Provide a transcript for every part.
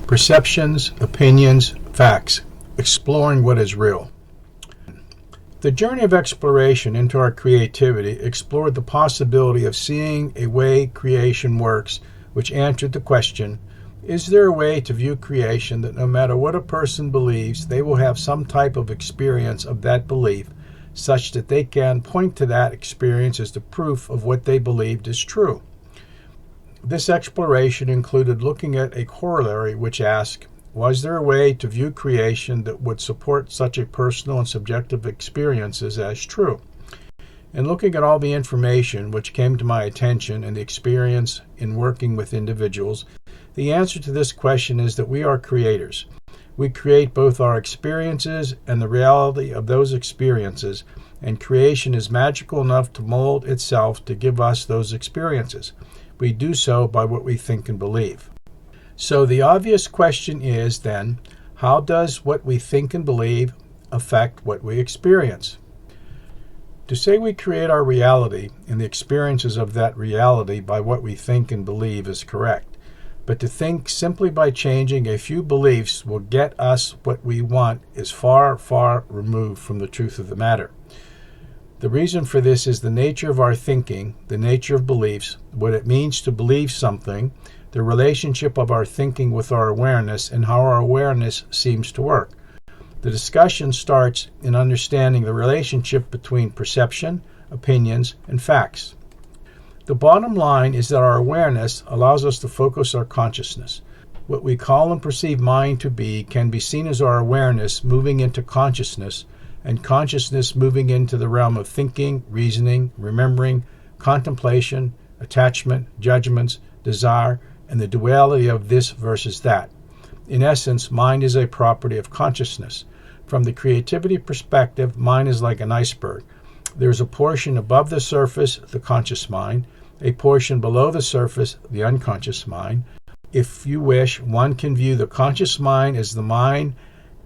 Perceptions, opinions, facts, exploring what is real. The journey of exploration into our creativity explored the possibility of seeing a way creation works, which answered the question, is there a way to view creation that no matter what a person believes, they will have some type of experience of that belief, such that they can point to that experience as the proof of what they believed is true? This exploration included looking at a corollary which asked, was there a way to view creation that would support such a personal and subjective experiences as true? In looking at all the information which came to my attention and the experience in working with individuals, the answer to this question is that we are creators. We create both our experiences and the reality of those experiences, and creation is magical enough to mold itself to give us those experiences. We do so by what we think and believe. So the obvious question is then, how does what we think and believe affect what we experience? To say we create our reality and the experiences of that reality by what we think and believe is correct. But to think simply by changing a few beliefs will get us what we want is far, far removed from the truth of the matter. The reason for this is the nature of our thinking, the nature of beliefs, what it means to believe something, the relationship of our thinking with our awareness, and how our awareness seems to work. The discussion starts in understanding the relationship between perception, opinions, and facts. The bottom line is that our awareness allows us to focus our consciousness. What we call and perceive mind to be can be seen as our awareness moving into consciousness, and consciousness moving into the realm of thinking, reasoning, remembering, contemplation, attachment, judgments, desire, and the duality of this versus that. In essence, mind is a property of consciousness. From the creativity perspective, mind is like an iceberg. There is a portion above the surface, the conscious mind, a portion below the surface, the unconscious mind. If you wish, one can view the conscious mind as the mind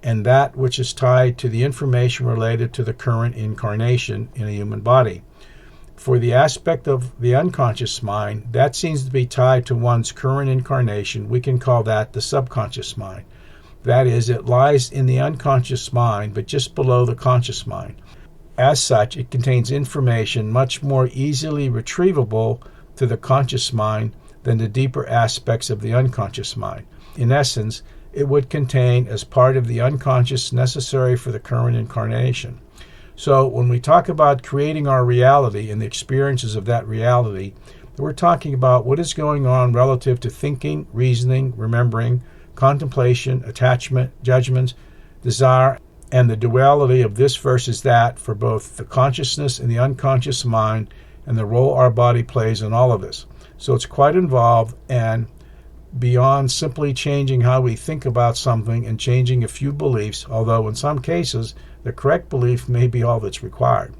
and that which is tied to the information related to the current incarnation in a human body. For the aspect of the unconscious mind, that seems to be tied to one's current incarnation, we can call that the subconscious mind. That is, it lies in the unconscious mind, but just below the conscious mind. As such, it contains information much more easily retrievable to the conscious mind than the deeper aspects of the unconscious mind. In essence, it would contain as part of the unconscious necessary for the current incarnation. So when we talk about creating our reality and the experiences of that reality, we're talking about what is going on relative to thinking, reasoning, remembering, contemplation, attachment, judgments, desire, and the duality of this versus that for both the consciousness and the unconscious mind, and the role our body plays in all of this. So it's quite involved and beyond simply changing how we think about something and changing a few beliefs, although in some cases the correct belief may be all that's required.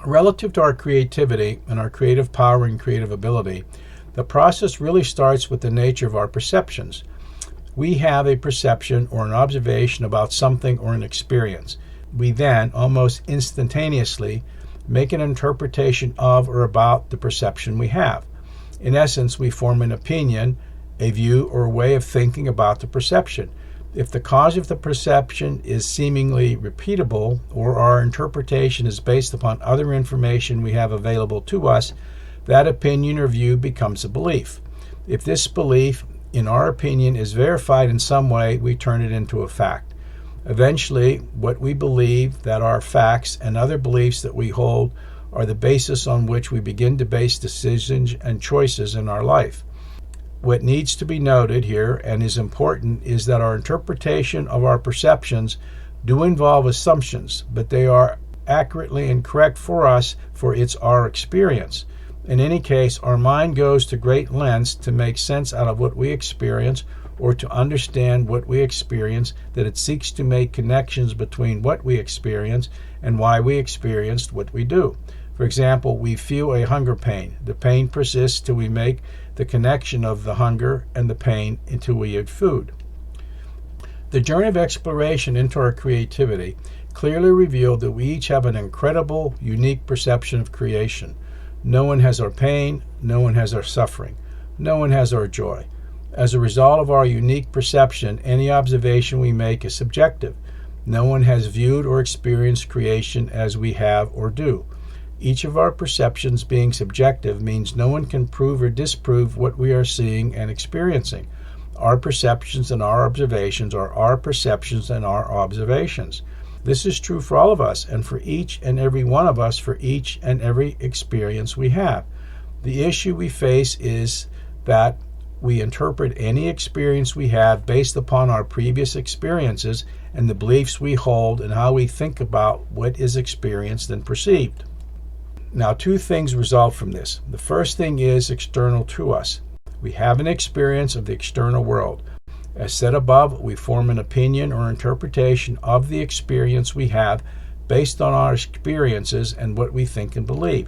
Relative to our creativity and our creative power and creative ability, the process really starts with the nature of our perceptions. We have a perception or an observation about something or an experience. We then, almost instantaneously, make an interpretation of or about the perception we have. In essence, we form an opinion, a view, or a way of thinking about the perception. If the cause of the perception is seemingly repeatable, or our interpretation is based upon other information we have available to us, that opinion or view becomes a belief. If this belief, in our opinion, is verified in some way, we turn it into a fact. Eventually, what we believe that are facts and other beliefs that we hold are the basis on which we begin to base decisions and choices in our life. What needs to be noted here and is important is that our interpretation of our perceptions do involve assumptions, but they are accurately and correct for us, for it's our experience. In any case, our mind goes to great lengths to make sense out of what we experience or to understand what we experience, that it seeks to make connections between what we experience and why we experienced what we do. For example, we feel a hunger pain. The pain persists till we make the connection of the hunger and the pain until we eat food. The journey of exploration into our creativity clearly revealed that we each have an incredible, unique perception of creation. No one has our pain, no one has our suffering, no one has our joy. As a result of our unique perception, any observation we make is subjective. No one has viewed or experienced creation as we have or do. Each of our perceptions being subjective means no one can prove or disprove what we are seeing and experiencing. Our perceptions and our observations are our perceptions and our observations. This is true for all of us and for each and every one of us for each and every experience we have. The issue we face is that we interpret any experience we have based upon our previous experiences and the beliefs we hold and how we think about what is experienced and perceived. Now, two things result from this. The first thing is external to us. We have an experience of the external world. As said above, we form an opinion or interpretation of the experience we have based on our experiences and what we think and believe.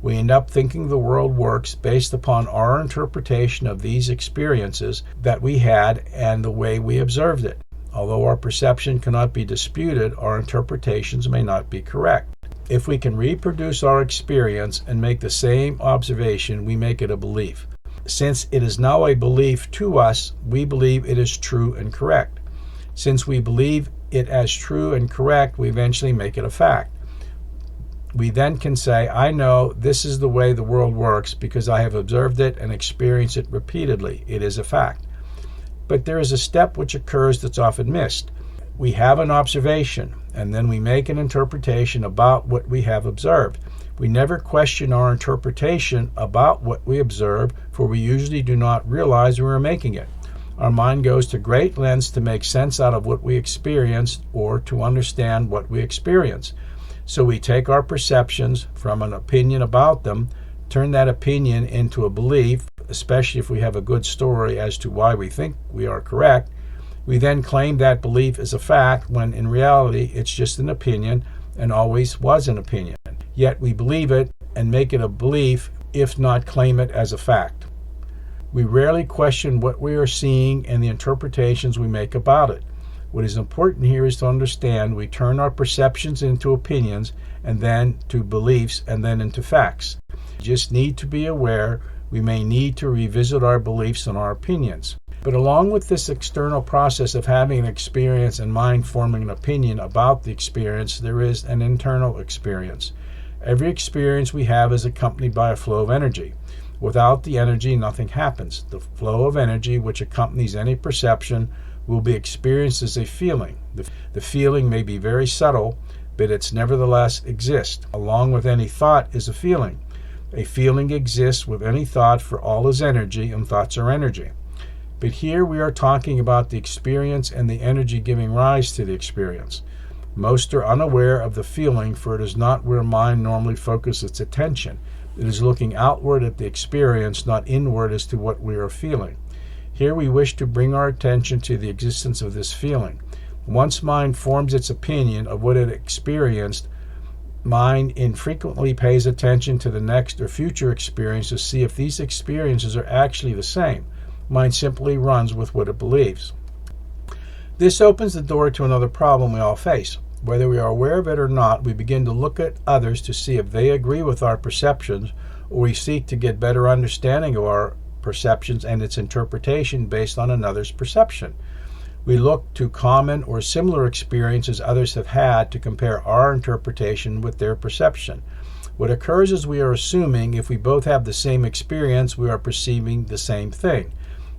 We end up thinking the world works based upon our interpretation of these experiences that we had and the way we observed it. Although our perception cannot be disputed, our interpretations may not be correct. If we can reproduce our experience and make the same observation, we make it a belief. Since it is now a belief to us, we believe it is true and correct. Since we believe it as true and correct, we eventually make it a fact. We then can say, I know this is the way the world works because I have observed it and experienced it repeatedly. It is a fact. But there is a step which occurs that's often missed. We have an observation, and then we make an interpretation about what we have observed. We never question our interpretation about what we observe, for we usually do not realize we are making it. Our mind goes to great lengths to make sense out of what we experienced or to understand what we experience. So we take our perceptions from an opinion about them, turn that opinion into a belief, especially if we have a good story as to why we think we are correct. We then claim that belief as a fact when in reality it's just an opinion and always was an opinion. Yet we believe it and make it a belief, if not claim it as a fact. We rarely question what we are seeing and the interpretations we make about it. What is important here is to understand we turn our perceptions into opinions and then to beliefs and then into facts. We just need to be aware we may need to revisit our beliefs and our opinions. But along with this external process of having an experience and mind forming an opinion about the experience, there is an internal experience. Every experience we have is accompanied by a flow of energy. Without the energy, nothing happens. The flow of energy which accompanies any perception will be experienced as a feeling. The feeling may be very subtle, but it's nevertheless exists. Along with any thought is a feeling. A feeling exists with any thought, for all is energy, and thoughts are energy. But here we are talking about the experience and the energy giving rise to the experience. Most are unaware of the feeling, for it is not where mind normally focuses its attention. It is looking outward at the experience, not inward as to what we are feeling. Here we wish to bring our attention to the existence of this feeling. Once mind forms its opinion of what it experienced, mind infrequently pays attention to the next or future experience to see if these experiences are actually the same. Mind simply runs with what it believes. This opens the door to another problem we all face. Whether we are aware of it or not, we begin to look at others to see if they agree with our perceptions, or we seek to get better understanding of our perceptions and its interpretation based on another's perception. We look to common or similar experiences others have had to compare our interpretation with their perception. What occurs is we are assuming if we both have the same experience, we are perceiving the same thing.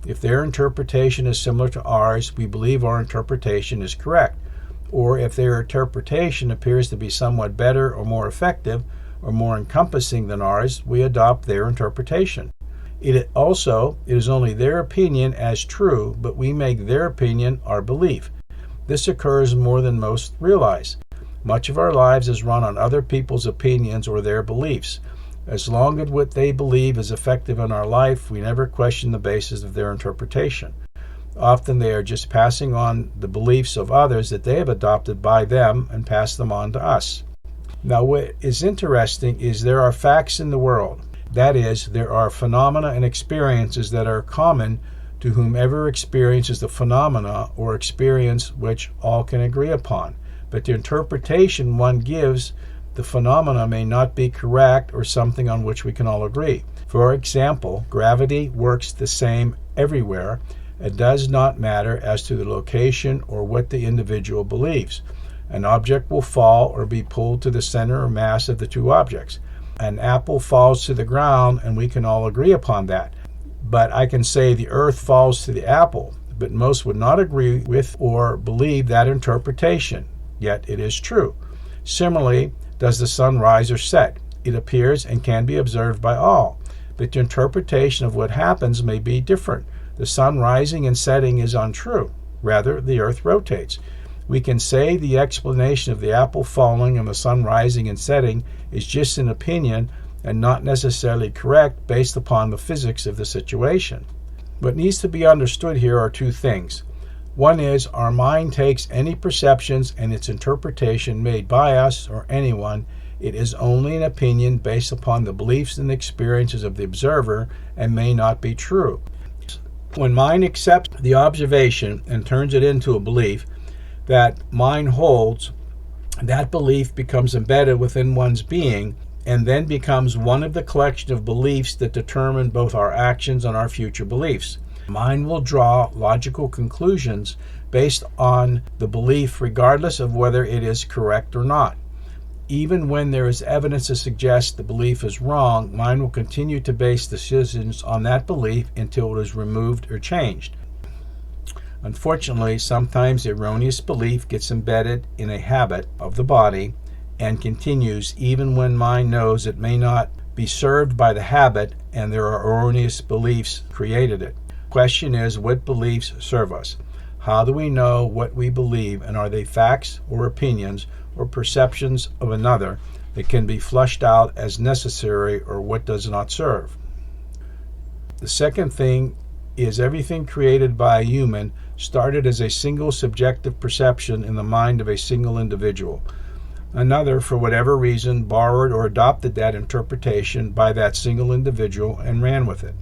If their interpretation is similar to ours, we believe our interpretation is correct. Or if their interpretation appears to be somewhat better or more effective or more encompassing than ours, we adopt their interpretation. It is only their opinion as true, but we make their opinion our belief. This occurs more than most realize. Much of our lives is run on other people's opinions or their beliefs. As long as what they believe is effective in our life, we never question the basis of their interpretation. Often they are just passing on the beliefs of others that they have adopted by them and pass them on to us. Now, what is interesting is there are facts in the world. That is, there are phenomena and experiences that are common to whomever experiences the phenomena or experience which all can agree upon. But the interpretation one gives the phenomena may not be correct or something on which we can all agree. For example, gravity works the same everywhere. It does not matter as to the location or what the individual believes. An object will fall or be pulled to the center or mass of the two objects. An apple falls to the ground, and we can all agree upon that. But I can say the earth falls to the apple, but most would not agree with or believe that interpretation, yet it is true. Similarly, does the sun rise or set? It appears and can be observed by all, but the interpretation of what happens may be different. The sun rising and setting is untrue. Rather, the earth rotates. We can say the explanation of the apple falling and the sun rising and setting is just an opinion and not necessarily correct based upon the physics of the situation. What needs to be understood here are two things. One is our mind takes any perceptions and its interpretation made by us or anyone. It is only an opinion based upon the beliefs and experiences of the observer and may not be true. When mind accepts the observation and turns it into a belief that mind holds, that belief becomes embedded within one's being and then becomes one of the collection of beliefs that determine both our actions and our future beliefs. Mind will draw logical conclusions based on the belief regardless of whether it is correct or not. Even when there is evidence to suggest the belief is wrong, mind will continue to base decisions on that belief until it is removed or changed. Unfortunately, sometimes the erroneous belief gets embedded in a habit of the body and continues even when mind knows it may not be served by the habit and there are erroneous beliefs created it. The question is, what beliefs serve us? How do we know what we believe, and are they facts or opinions or perceptions of another that can be flushed out as necessary, or what does not serve? The second thing is everything created by a human started as a single subjective perception in the mind of a single individual. Another, for whatever reason, borrowed or adopted that interpretation by that single individual and ran with it.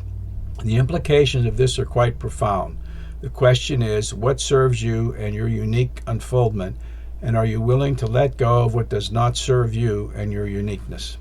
The implications of this are quite profound. The question is, what serves you and your unique unfoldment, and are you willing to let go of what does not serve you and your uniqueness?